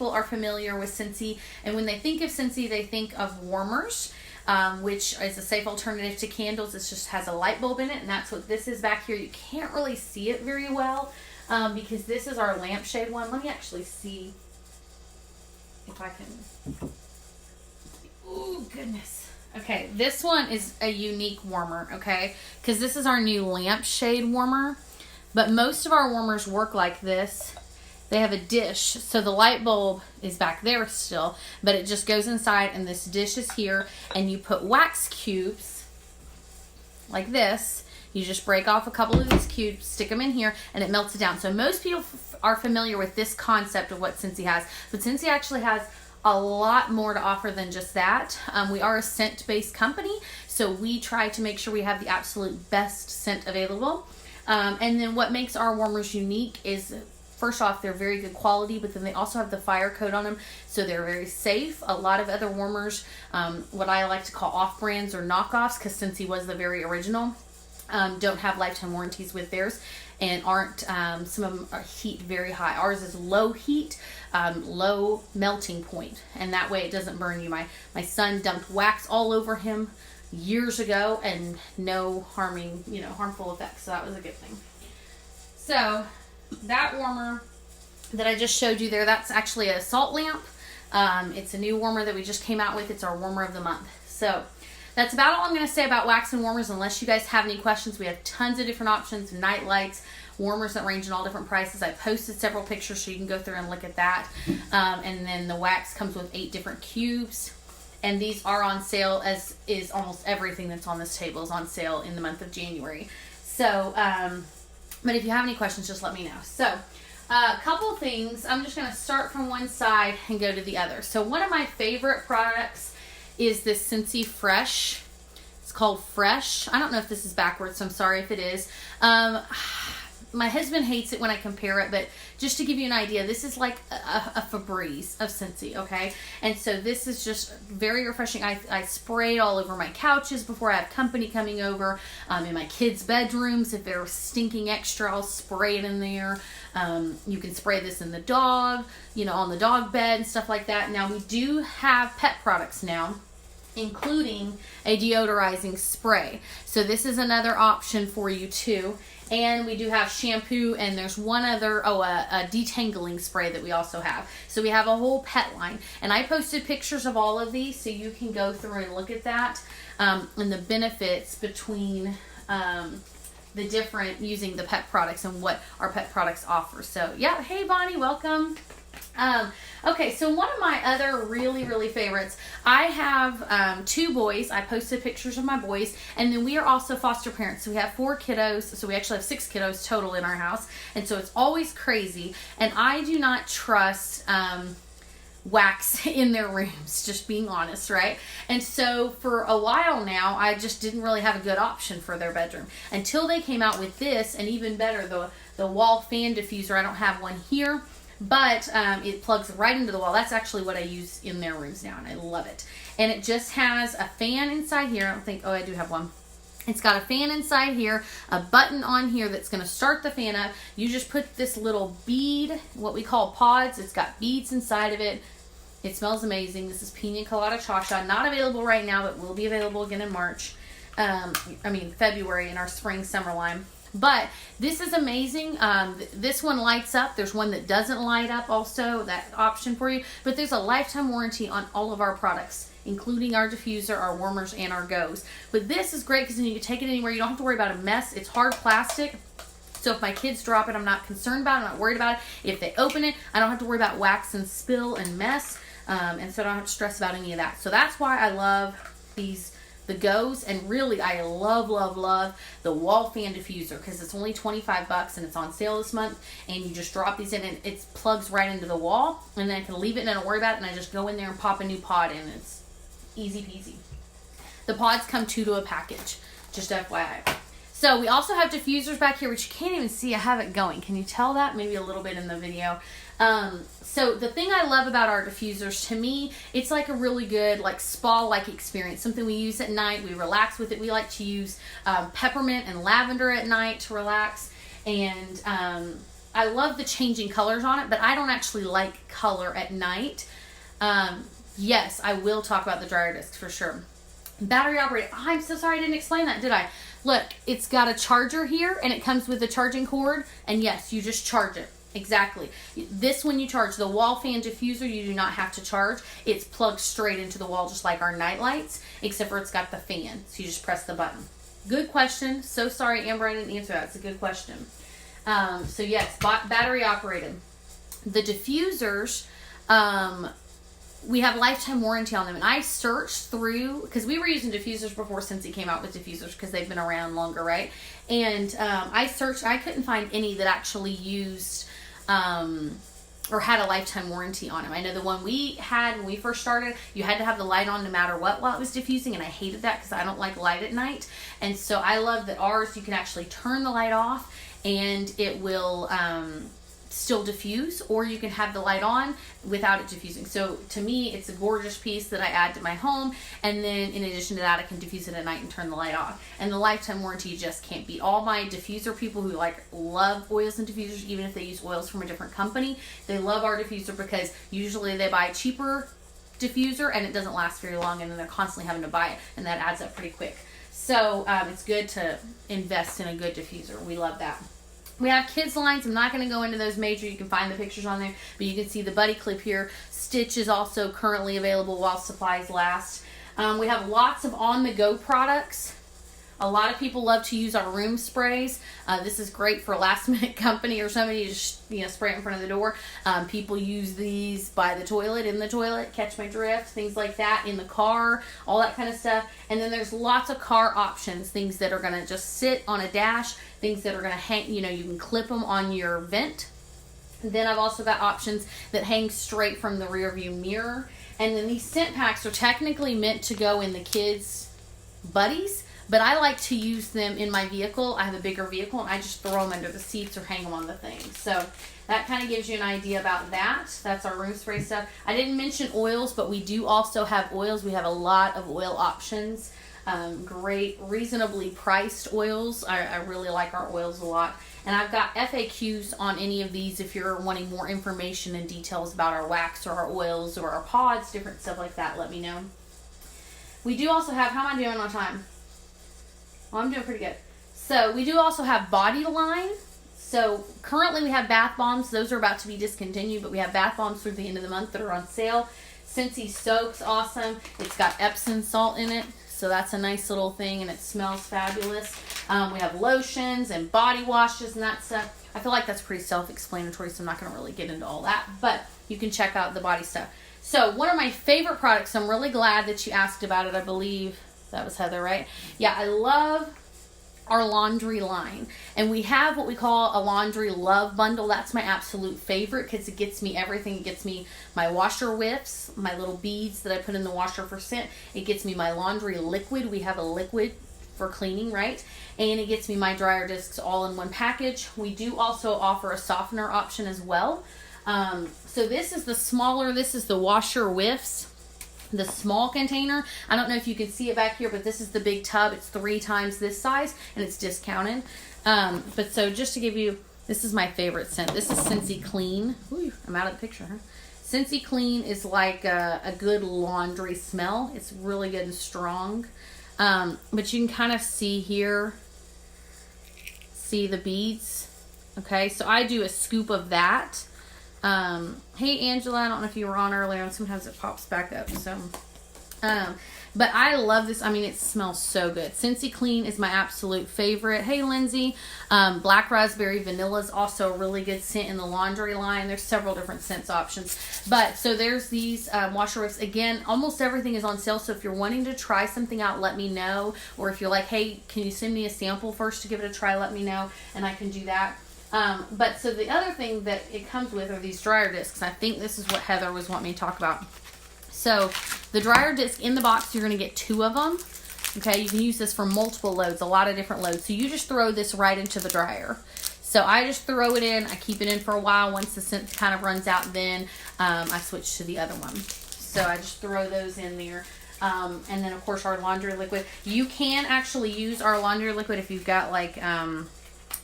people are familiar with Scentsy, and when they think of Scentsy, they think of warmers, which is a safe alternative to candles. It just has a light bulb in it, and that's what this is back here. You can't really see it very well because this is our lampshade one. Let me actually see if I can. Oh, goodness. Okay, this one is a unique warmer, okay? Because this is our new lampshade warmer. But most of our warmers work like this. They have a dish, so the light bulb is back there still, but it just goes inside, and this dish is here, and you put wax cubes like this. You just break off a couple of these cubes, stick them in here, and it melts it down. So most people are familiar with this concept of what Scentsy has, but Scentsy actually has a lot more to offer than just that. We are a scent-based company, so we try to make sure we have the absolute best scent available. And then what makes our warmers unique is, first off, they're very good quality, but then they also have the fire code on them, so they're very safe. A lot of other warmers, what I like to call off-brands or knockoffs, because Scentsy was the very original, don't have lifetime warranties with theirs, and aren't, some of them are heat very high. Ours is low heat, low melting point, and that way it doesn't burn you. My son dumped wax all over him years ago, and no harmful effects, so that was a good thing. So that warmer that I just showed you there, that's actually a salt lamp. It's a new warmer that we just came out with. It's our warmer of the month. So that's about all I'm going to say about wax and warmers, unless you guys have any questions. We have tons of different options, night lights, warmers that range in all different prices. I posted several pictures so you can go through and look at that. And then the wax comes with 8 different cubes. And these are on sale, as is almost everything that's on this table is on sale in the month of January. So, but if you have any questions, just let me know. So, a couple things. I'm just going to start from one side and go to the other. So, one of my favorite products is this Scentsy Fresh. It's called Fresh. I don't know if this is backwards, so I'm sorry if it is. My husband hates it when I compare it, but just to give you an idea, this is like a Febreze of Scentsy, okay? And so this is just very refreshing. I spray it all over my couches before I have company coming over. In my kids' bedrooms, if they're stinking extra, I'll spray it in there. You can spray this in the dog, on the dog bed and stuff like that. Now, we do have pet products now, including a deodorizing spray. So this is another option for you too. And we do have shampoo, and there's one other, a detangling spray that we also have. So we have a whole pet line. And I posted pictures of all of these so you can go through and look at that, and the benefits between the different, using the pet products and what our pet products offer. So yeah, hey Bonnie, welcome. Okay, so one of my other really favorites, I have 2 boys. I posted pictures of my boys, and then we are also foster parents. So we have 4 kiddos, so we actually have 6 kiddos total in our house, and so it's always crazy, and I do not trust wax in their rooms, just being honest, right? And so for a while now, I just didn't really have a good option for their bedroom until they came out with this, and even better, the wall fan diffuser. I don't have one here, but it plugs right into the wall. That's actually what I use in their rooms now, and I love it. And it just has a fan inside here. I don't think, I do have one. It's got a fan inside here, a button on here that's going to start the fan up. You just put this little bead, what we call pods. It's got beads inside of it. It smells amazing. This is Pina Colada Cha-Cha. Not available right now, but will be available again in March. February in our spring summer line. But this is amazing. This one lights up. There's one that doesn't light up also, that option for you. But there's a lifetime warranty on all of our products, including our diffuser, our warmers, and our goes. But this is great because then you can take it anywhere. You don't have to worry about a mess. It's hard plastic. So if my kids drop it, I'm not concerned about it. I'm not worried about it. If they open it, I don't have to worry about wax and spill and mess. And so I don't have to stress about any of that. So that's why I love the goes, and really I love the wall fan diffuser because it's only $25 and it's on sale this month, and you just drop these in and it plugs right into the wall, and then I can leave it and I don't worry about it, and I just go in there and pop a new pod in. It's easy peasy. The pods come 2 to a package, just FYI. So we also have diffusers back here, which you can't even see. I have it going. Can you tell that? Maybe a little bit in the video. So the thing I love about our diffusers, to me, it's like a really good, like spa-like experience. Something we use at night. We relax with it. We like to use peppermint and lavender at night to relax. And I love the changing colors on it, but I don't actually like color at night. Yes, I will talk about the dryer discs for sure. Battery operated. Oh, I'm so sorry I didn't explain that, did I? Look, it's got a charger here, and it comes with a charging cord, and yes, you just charge it. Exactly. This, when you charge the wall fan diffuser, you do not have to charge. It's plugged straight into the wall, just like our night lights, except for it's got the fan, so you just press the button. Good question. So sorry, Amber, I didn't answer that. It's a good question. So yes, battery operated. The diffusers, we have lifetime warranty on them, and I searched through, because we were using diffusers before Scentsy came out with diffusers, because they've been around longer, right? And I searched, I couldn't find any that actually used or had a lifetime warranty on them. I know the one we had when we first started, you had to have the light on no matter what while it was diffusing, and I hated that because I don't like light at night. And so I love that ours, you can actually turn the light off and it will still diffuse, or you can have the light on without it diffusing. So to me, it's a gorgeous piece that I add to my home, and then in addition to that, I can diffuse it at night and turn the light off. And the lifetime warranty just can't beat. All my diffuser people who love oils and diffusers, even if they use oils from a different company, they love our diffuser because usually they buy a cheaper diffuser and it doesn't last very long, and then they're constantly having to buy it, and that adds up pretty quick. So it's good to invest in a good diffuser. We love that. We have kids lines. I'm not going to go into those major. You can find the pictures on there, but you can see the buddy clip here. Stitch is also currently available while supplies last. We have lots of on-the-go products. A lot of people love to use our room sprays. This is great for a last-minute company or somebody to just, spray it in front of the door. People use these by the toilet, in the toilet, catch my drift, things like that, in the car, all that kind of stuff. And then there's lots of car options, things that are going to just sit on a dash, things that are going to hang, you can clip them on your vent. And then I've also got options that hang straight from the rear view mirror. And then these scent packs are technically meant to go in the kids' buddies, but I like to use them in my vehicle. I have a bigger vehicle, and I just throw them under the seats or hang them on the thing. So that kind of gives you an idea about that. That's our room spray stuff. I didn't mention oils, but we do also have oils. We have a lot of oil options. Great, reasonably priced oils. I really like our oils a lot. And I've got FAQs on any of these if you're wanting more information and details about our wax or our oils or our pods, different stuff like that. Let me know. We do also have, how am I doing on time? Well, I'm doing pretty good. So we do also have body line. So currently we have bath bombs. Those are about to be discontinued, but we have bath bombs through the end of the month that are on sale. Scentsy Soap's awesome. It's got Epsom salt in it, so that's a nice little thing, and it smells fabulous. We have lotions and body washes and that stuff. I feel like that's pretty self-explanatory, so I'm not going to really get into all that, but you can check out the body stuff. So one of my favorite products, I'm really glad that you asked about it. I believe that was Heather, right? Yeah, I love our laundry line, and we have what we call a laundry love bundle. That's my absolute favorite because it gets me everything. It gets me my washer whiffs, my little beads that I put in the washer for scent. It gets me my laundry liquid. We have a liquid for cleaning, right? And it gets me my dryer discs all in one package. We do also offer a softener option as well. So this is the smaller, this is the washer whiffs. The small container, I don't know if you can see it back here, but this is the big tub. It's 3 times this size, and it's discounted. But so just to give you, this is my favorite scent. This is Scentsy Clean. Ooh, I'm out of the picture, huh? Scentsy Clean is like a good laundry smell. It's really good and strong. But you can kind of see here, see the beads. Okay, so I do a scoop of that. Hey Angela, I don't know if you were on earlier, and sometimes it pops back up, so but I love this. I mean, it smells so good. Scentsy Clean is my absolute favorite. Hey Lindsay. Black Raspberry Vanilla is also a really good scent in the laundry line. There's several different scents options, but so there's these washer whiffs. Again, almost everything is on sale, so if you're wanting to try something out, let me know. Or if you're like, hey, can you send me a sample first to give it a try, let me know, and I can do that. But so the other thing that it comes with are these dryer discs. I think this is what Heather was wanting me to talk about. So the dryer disc in the box, you're going to get 2 of them. Okay, you can use this for multiple loads, a lot of different loads. So you just throw this right into the dryer. So I just throw it in. I keep it in for a while. Once the scent kind of runs out, then I switch to the other one. So I just throw those in there. And then, of course, our laundry liquid. You can actually use our laundry liquid if you've got like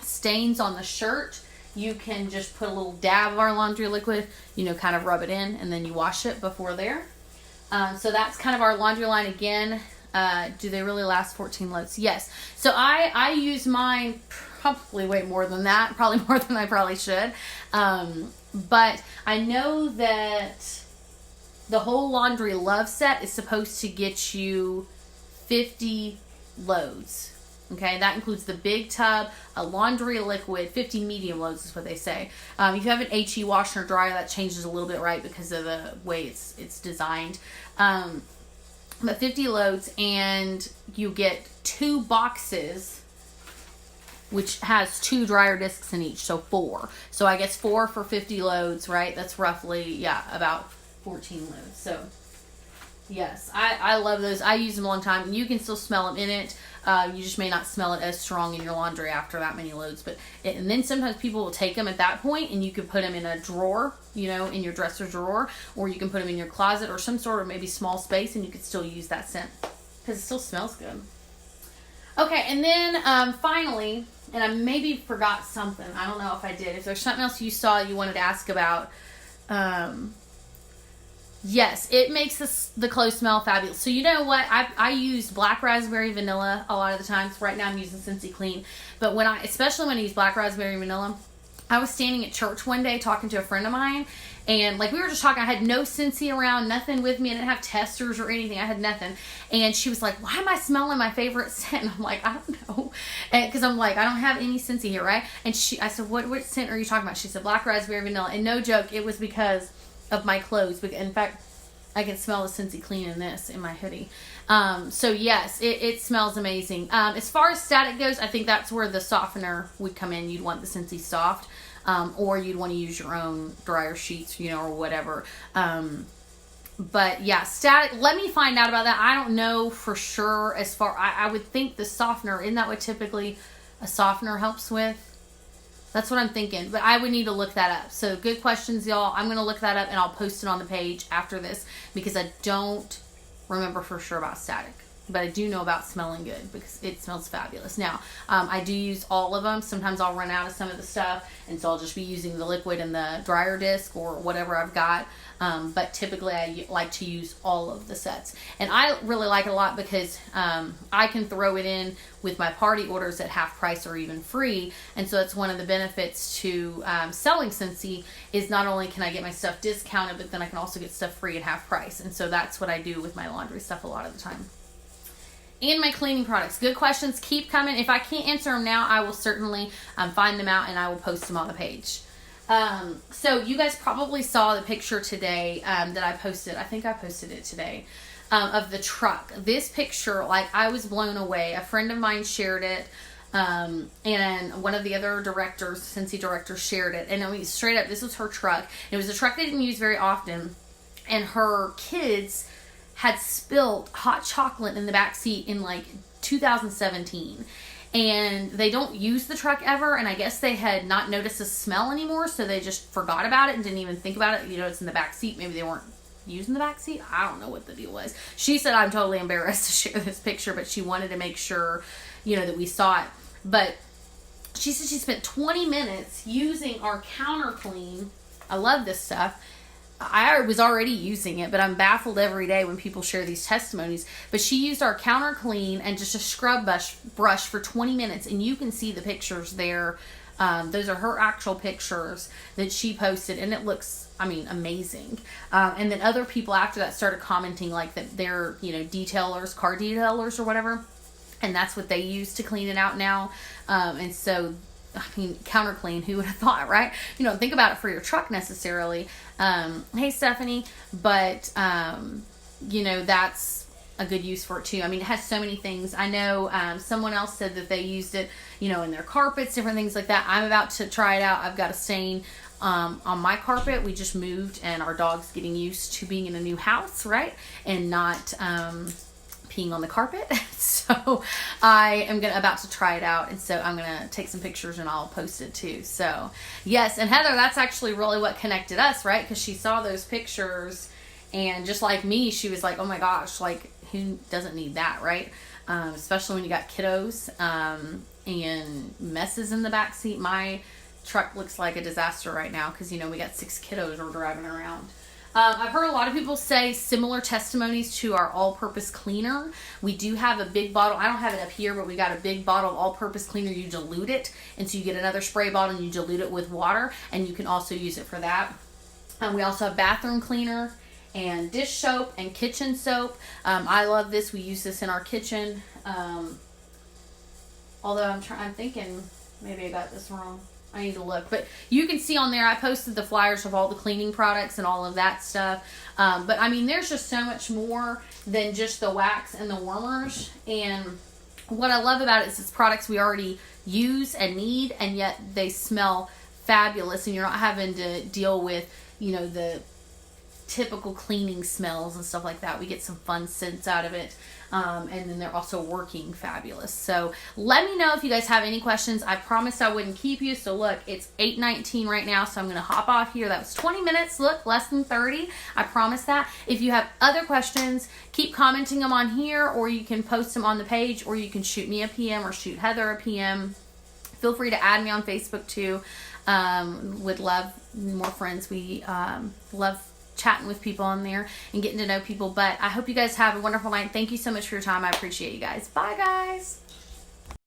stains on the shirt. you can just put a little dab of our laundry liquid, kind of rub it in, and then you wash it before there. So that's kind of our laundry line again. Do they really last 14 loads? Yes. So I use mine probably way more than that, probably more than I probably should. But I know that the whole laundry love set is supposed to get you 50 loads. Okay, that includes the big tub, a laundry liquid, 50 medium loads is what they say. If you have an HE washer or dryer, that changes a little bit, right, because of the way it's designed. But 50 loads, and you get 2 boxes, which has 2 dryer discs in each, so 4. So I guess 4 for 50 loads, right? That's roughly, about 14 loads. So yes, I love those. I use them a long time. You can still smell them in it. You just may not smell it as strong in your laundry after that many loads. And then sometimes people will take them at that point, and you can put them in a drawer, in your dresser drawer, or you can put them in your closet or some sort of maybe small space, and you can still use that scent because it still smells good. Okay, and then finally, and I maybe forgot something. I don't know if I did. If there's something else you saw you wanted to ask about, yes, it makes the clothes smell fabulous. So you know what? I use black raspberry vanilla a lot of the times. Right now I'm using Scentsy Clean. But especially when I use black raspberry vanilla, I was standing at church one day talking to a friend of mine. And we were just talking. I had no Scentsy around, nothing with me. I didn't have testers or anything. I had nothing. And she was like, why am I smelling my favorite scent? And I'm like, I don't know. Because I'm like, I don't have any Scentsy here, right? And I said, what scent are you talking about? She said, black raspberry vanilla. And no joke, it was because of my clothes. In fact, I can smell the Scentsy Clean in my hoodie. So yes, it smells amazing. As far as static goes, I think that's where the softener would come in. You'd want the Scentsy Soft, or you'd want to use your own dryer sheets, or whatever. But yeah, static, let me find out about that. I don't know for sure I would think the softener, isn't that what typically a softener helps with? That's what I'm thinking, but I would need to look that up. So good questions, y'all. I'm going to look that up, and I'll post it on the page after this because I don't remember for sure about static, but I do know about smelling good because it smells fabulous. Now, I do use all of them. Sometimes I'll run out of some of the stuff, and so I'll just be using the liquid and the dryer disc or whatever I've got. But typically I like to use all of the sets. And I really like it a lot because I can throw it in with my party orders at half price or even free. And so that's one of the benefits to selling Scentsy is not only can I get my stuff discounted, but then I can also get stuff free at half price. And so that's what I do with my laundry stuff a lot of the time. And my cleaning products. Good questions. Keep coming. If I can't answer them now, I will certainly find them out and I will post them on the page. So you guys probably saw the picture today that I posted. I think I posted it today of the truck. This picture, I was blown away. A friend of mine shared it. And one of the other directors, Scentsy directors, shared it. And I mean, straight up, this was her truck. It was a truck they didn't use very often. And her kids had spilled hot chocolate in the back seat in 2017. And they don't use the truck ever, and I guess they had not noticed the smell anymore, so they just forgot about it and didn't even think about it. It's in the back seat. Maybe they weren't using the back seat. I don't know what the deal was. She said I'm totally embarrassed to share this picture, but she wanted to make sure, that we saw it. But she said she spent 20 minutes using our counter clean. I love this stuff. I was already using it, but I'm baffled every day when people share these testimonies. But she used our counter clean and just a scrub brush for 20 minutes, and you can see the pictures there. Those are her actual pictures that she posted, and it looks, amazing. And then other people after that started commenting that they're, detailers, car detailers or whatever, and that's what they use to clean it out now. And so counter clean, who would have thought, right? You don't think about it for your truck necessarily. Hey, Stephanie, but, that's a good use for it too. It has so many things. I know, someone else said that they used it, in their carpets, different things like that. I'm about to try it out. I've got a stain, on my carpet. We just moved and our dog's getting used to being in a new house, right? And not, peeing on the carpet. So I am about to try it out, and so I'm gonna take some pictures and I'll post it too. So yes, and Heather, that's actually really what connected us, right? Because she saw those pictures, and just like me, she was like, oh my gosh, who doesn't need that, right? Especially when you got kiddos and messes in the back seat. My truck looks like a disaster right now because, you know, we got 6 kiddos we're driving around. I've heard a lot of people say similar testimonies to our all-purpose cleaner. We do have a big bottle. I don't have it up here, but we got a big bottle of all-purpose cleaner. You dilute it, and so you get another spray bottle and you dilute it with water, and you can also use it for that. We also have bathroom cleaner and dish soap and kitchen soap. I love this. We use this in our kitchen. Although I'm thinking maybe I got this wrong. I need to look, but you can see on there I posted the flyers of all the cleaning products and all of that stuff. But I mean, there's just so much more than just the wax and the warmers. And what I love about it is it's products we already use and need, and yet they smell fabulous, and you're not having to deal with, you know, the typical cleaning smells and stuff like that. We get some fun scents out of it. And then they're also working fabulous. So let me know if you guys have any questions. I promised I wouldn't keep you. So look, it's 8:19 right now. So I'm going to hop off here. That was 20 minutes. Look, less than 30. I promise that. If you have other questions, keep commenting them on here, or you can post them on the page, or you can shoot me a PM or shoot Heather a PM. Feel free to add me on Facebook too. Would love more friends. We love chatting with people on there and getting to know people. But I hope you guys have a wonderful night. Thank you so much for your time. I appreciate you guys. Bye, guys.